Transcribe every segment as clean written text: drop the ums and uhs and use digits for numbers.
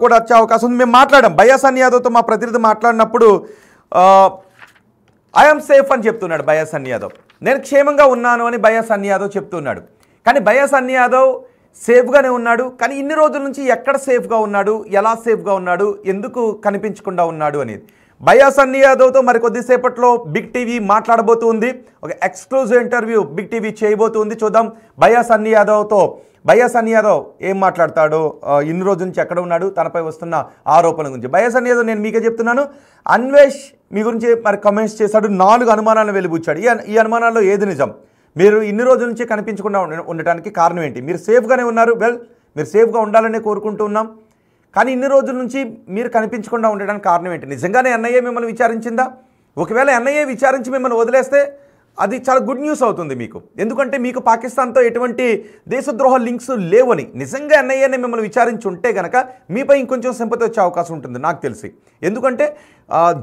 కూడా వచ్చే అవకాశం ఉంది. మేము మాట్లాడాం భయ్యా సన్నీ యాదవ్తో, మా ప్రతినిధి మాట్లాడినప్పుడు ఐఎమ్ సేఫ్ అని చెప్తున్నాడు భయ్యా సన్నీ యాదవ్. నేను క్షేమంగా ఉన్నాను అని భయ్యా సన్నీ యాదవ్ చెప్తున్నాడు. కానీ భయ్యా సన్నీ యాదవ్ సేఫ్గానే ఉన్నాడు. కానీ ఇన్ని రోజుల నుంచి ఎక్కడ సేఫ్గా ఉన్నాడు, ఎలా సేఫ్గా ఉన్నాడు, ఎందుకు కనిపించకుండా ఉన్నాడు అనేది భయ్యా సన్నీ యాదవ్తో మరి కొద్దిసేపట్లో బిగ్ టీవీ మాట్లాడబోతుంది. ఒక ఎక్స్క్లూజివ్ ఇంటర్వ్యూ బిగ్ టీవీ చేయబోతుంది. చూద్దాం భయ్యా సన్నీ యాదవ్తో భయ్యా సన్నీ యాదవ్ ఏం మాట్లాడతాడో, ఇన్ని రోజుల నుంచి ఎక్కడ ఉన్నాడు, తనపై వస్తున్న ఆరోపణల గురించి. భయ్యా సన్నీ యాదవ్ నేను మీకే చెప్తున్నాను, అన్వేష్ మీ గురించి మరి కమెంట్స్ చేశాడు, 4 అనుమానాలను వెలిబుచ్చాడు. ఈ అనుమానాల్లో ఏది నిజం? మీరు ఇన్ని రోజుల నుంచి కనిపించకుండా ఉండటానికి కారణం ఏంటి? మీరు సేఫ్గానే ఉన్నారు, మీరు సేఫ్గా ఉండాలనే కోరుకుంటూ ఉన్నాం. కానీ ఇన్ని రోజుల నుంచి మీరు కనిపించకుండా ఉండడానికి కారణం ఏంటి? నిజంగానే ఎన్ఐఏ మిమ్మల్ని విచారించిందా? ఒకవేళ ఎన్ఐఏ విచారించి మిమ్మల్ని వదిలేస్తే అది చాలా గుడ్ న్యూస్ అవుతుంది మీకు. ఎందుకంటే మీకు పాకిస్తాన్తో ఎటువంటి దేశద్రోహ లింక్స్ లేవని నిజంగా ఎన్ఐఏనే మిమ్మల్ని విచారించి ఉంటే కనుక మీపై ఇంకొంచెం సింపతి వచ్చే అవకాశం ఉంటుంది నాకు తెలిసి. ఎందుకంటే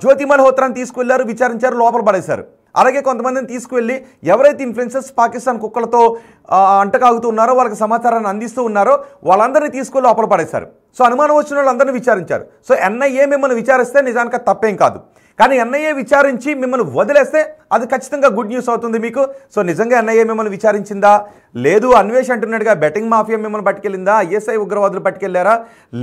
జ్యోతి మల్హోత్రాని తీసుకువెళ్ళారు, విచారించారు, లోపల పడేశారు. అలాగే కొంతమందిని తీసుకువెళ్ళి ఎవరైతే ఇన్ఫ్లుయెన్సర్స్ పాకిస్తాన్ కుక్కలతో అంటకాగుతూ ఉన్నారో, వాళ్ళకి సమాచారాన్ని అందిస్తూ ఉన్నారో వాళ్ళందరినీ తీసుకువెళ్ళి లోపల పడేశారు. సో అనుమానం వచ్చిన వాళ్ళందరినీ విచారించారు. సో ఎన్ఐఏ మిమ్మల్ని విచారిస్తే నిజానికి తప్పేం కాదు. కానీ ఎన్ఐఏ విచారించి మిమ్మల్ని వదిలేస్తే అది ఖచ్చితంగా గుడ్ న్యూస్ అవుతుంది మీకు. సో నిజంగా ఎన్ఐఏ మిమ్మల్ని విచారించిందా? లేదు అన్వేష్ అంటున్నట్టుగా బెట్టింగ్ మాఫియా మిమ్మల్ని పట్టుకెళ్ళిందా? ఐఎస్ఐ ఉగ్రవాదులు పట్టుకెళ్ళారా?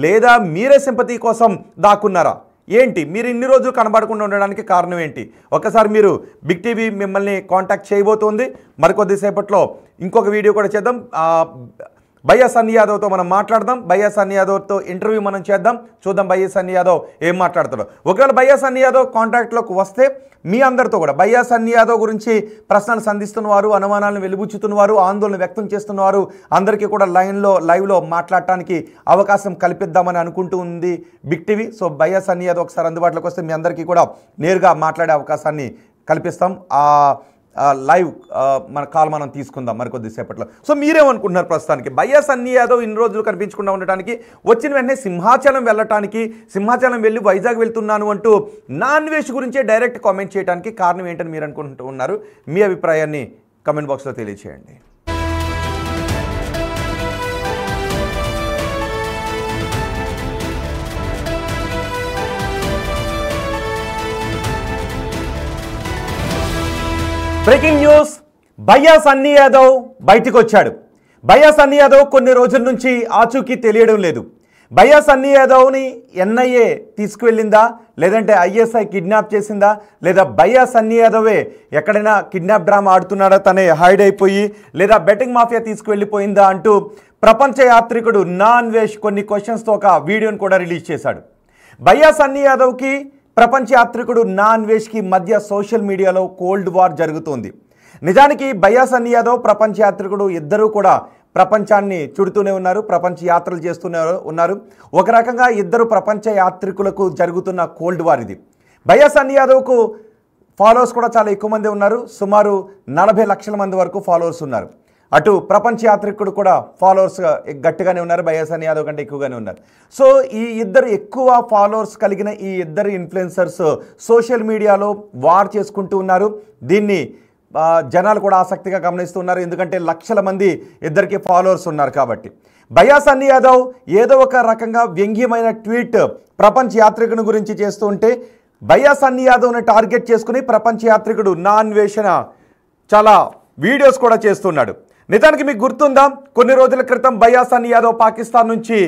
లేదా మీరే సింపతి కోసం దాక్కున్నారా? ఏంటి మీరు ఇన్ని రోజులు కనబడకుండా ఉండడానికి కారణం ఏంటి? ఒక్కసారి మీరు బిగ్ టీవీ మిమ్మల్ని కాంటాక్ట్ చేయబోతోంది. మరికొద్దిసేపట్లో ఇంకొక వీడియో కూడా చేద్దాం. భయ్యా సన్నీ యాదవ్తో మనం మాట్లాడదాం. భయ్యా సన్నీ యాదవ్తో ఇంటర్వ్యూ మనం చేద్దాం. చూద్దాం భయ్యా సన్నీ యాదవ్ ఏం మాట్లాడతాడో. ఒకవేళ భయ్యా సన్నీ యాదవ్ కాంటాక్ట్లోకి వస్తే మీ అందరితో కూడా భయ్యా సన్నీ యాదవ్ గురించి ప్రశ్నలు సంధిస్తున్నవారు, అనుమానాలను వెలిబుచ్చుతున్నవారు, ఆందోళన వ్యక్తం చేస్తున్నవారు అందరికీ కూడా లైవ్లో మాట్లాడటానికి అవకాశం కల్పిద్దామని అనుకుంటూ ఉంది బిగ్ టీవీ. సో భయ్యా సన్నీ యాదవ్ ఒకసారి అందుబాటులోకి వస్తే మీ అందరికీ కూడా నేరుగా మాట్లాడే అవకాశాన్ని కల్పిస్తాం. లైవ్ మన కాల్ మనం తీసుకుందాం మరికొద్దిసేపట్లో. సో మీరేమనుకుంటున్నారు ప్రస్తుతానికి? భయ్యా సన్నీ యాదవ్ ఇన్ని రోజులు కనిపించకుండా ఉండటానికి, వచ్చిన వెంటనే సింహాచలం వెళ్ళటానికి, సింహాచలం వెళ్ళి వైజాగ్ వెళ్తున్నాను అంటూ అన్వేష్ గురించే డైరెక్ట్ కామెంట్ చేయడానికి కారణం ఏంటని మీరు అనుకుంటూ ఉన్నారు? మీ అభిప్రాయాన్ని కమెంట్ బాక్స్లో తెలియచేయండి. బ్రేకింగ్ న్యూస్, భయ్యా సన్నీ యాదవ్ బయటికి వచ్చాడు. భయ్యా సన్నీ యాదవ్ కొన్ని రోజుల నుంచి ఆచూకీ తెలియడం లేదు. భయ్యా సన్నీ యాదవ్ని ఎన్ఐఏ తీసుకువెళ్ళిందా, లేదంటే ఐఎస్ఐ కిడ్నాప్ చేసిందా, లేదా భయ్యా సన్నీ యాదవే ఎక్కడైనా కిడ్నాప్ డ్రామా ఆడుతున్నాడా, తనే హైడ్ అయిపోయి, లేదా బెట్టింగ్ మాఫియా తీసుకువెళ్ళిపోయిందా అంటూ ప్రపంచ యాత్రికుడు అన్వేష్ కొన్ని క్వశ్చన్స్తో ఒక వీడియోని కూడా రిలీజ్ చేశాడు. భయ్యా సన్నీ యాదవ్కి ప్రపంచ యాత్రికుడు అన్వేష్కి మధ్య సోషల్ మీడియాలో కోల్డ్ వార్ జరుగుతోంది. నిజానికి భయ్యా సన్నీ యాదవ్, ప్రపంచ యాత్రికుడు ఇద్దరూ కూడా ప్రపంచాన్ని చుడుతూనే ఉన్నారు, ప్రపంచ యాత్రలు చేస్తూనే ఉన్నారు. ఒక రకంగా ఇద్దరు ప్రపంచ యాత్రికులకు జరుగుతున్న కోల్డ్ వార్ ఇది. భయ్యా సన్నీ యాదవ్కు ఫాలోవర్స్ కూడా చాలా ఎక్కువ మంది ఉన్నారు. సుమారు 40 లక్షల మంది వరకు ఫాలోవర్స్ ఉన్నారు. అటు ప్రపంచ యాత్రికుడు కూడా ఫాలోవర్స్ గట్టిగానే ఉన్నారు, భయ్యా సన్నీ యాదవ్ కంటే ఎక్కువగానే ఉన్నారు. సో ఈ ఇద్దరు ఎక్కువ ఫాలోవర్స్ కలిగిన ఈ ఇద్దరు ఇన్ఫ్లుయెన్సర్స్ సోషల్ మీడియాలో వార్ చేసుకుంటూ ఉన్నారు. దీన్ని జనాలు కూడా ఆసక్తిగా గమనిస్తున్నారు. ఎందుకంటే లక్షల మంది ఇద్దరికి ఫాలోవర్స్ ఉన్నారు కాబట్టి. భయ్యా సన్నీ యాదవ్ ఏదో ఒక రకంగా వ్యంగ్యమైన ట్వీట్ ప్రపంచ యాత్రికుని గురించి చేస్తూ ఉంటే, భయ్యా సన్నీ యాదవ్ని టార్గెట్ చేసుకుని ప్రపంచ యాత్రికుడు అన్వేషణ చాలా వీడియోస్ కూడా చేస్తున్నాడు. నిజానికి మీకు గుర్తుందా, కొన్ని రోజుల క్రితం భయ్యా సన్నీ యాదవ్ పాకిస్తాన్ నుంచి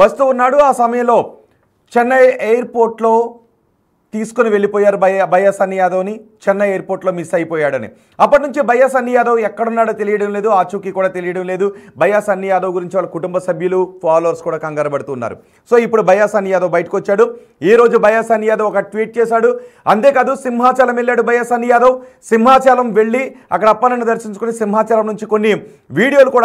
వస్తూ ఉన్నాడు. ఆ సమయంలో చెన్నై ఎయిర్పోర్ట్లో తీసుకుని వెళ్ళిపోయారు భయ్యా సన్నీ యాదవ్ని. చెన్నై ఎయిర్పోర్ట్లో మిస్ అయిపోయాడని. అప్పటి నుంచి భయ్యా సన్నీ యాదవ్ ఎక్కడున్నాడో తెలియడం లేదు, ఆచూకీ కూడా తెలియడం లేదు. భయ్యా సన్నీ యాదవ్ గురించి వాళ్ళ కుటుంబ సభ్యులు, ఫాలోవర్స్ కూడా కంగారు పడుతున్నారు. సో ఇప్పుడు భయ్యా సన్నీ యాదవ్ బయటకు వచ్చాడు. ఈ రోజు భయ్యా సన్నీ యాదవ్ ఒక ట్వీట్ చేశాడు. అంతేకాదు సింహాచలం వెళ్ళాడు భయ్యా సన్నీ యాదవ్. సింహాచలం వెళ్ళి అక్కడ అప్పన్నను దర్శించుకుని సింహాచలం నుంచి కొన్ని వీడియోలు కూడా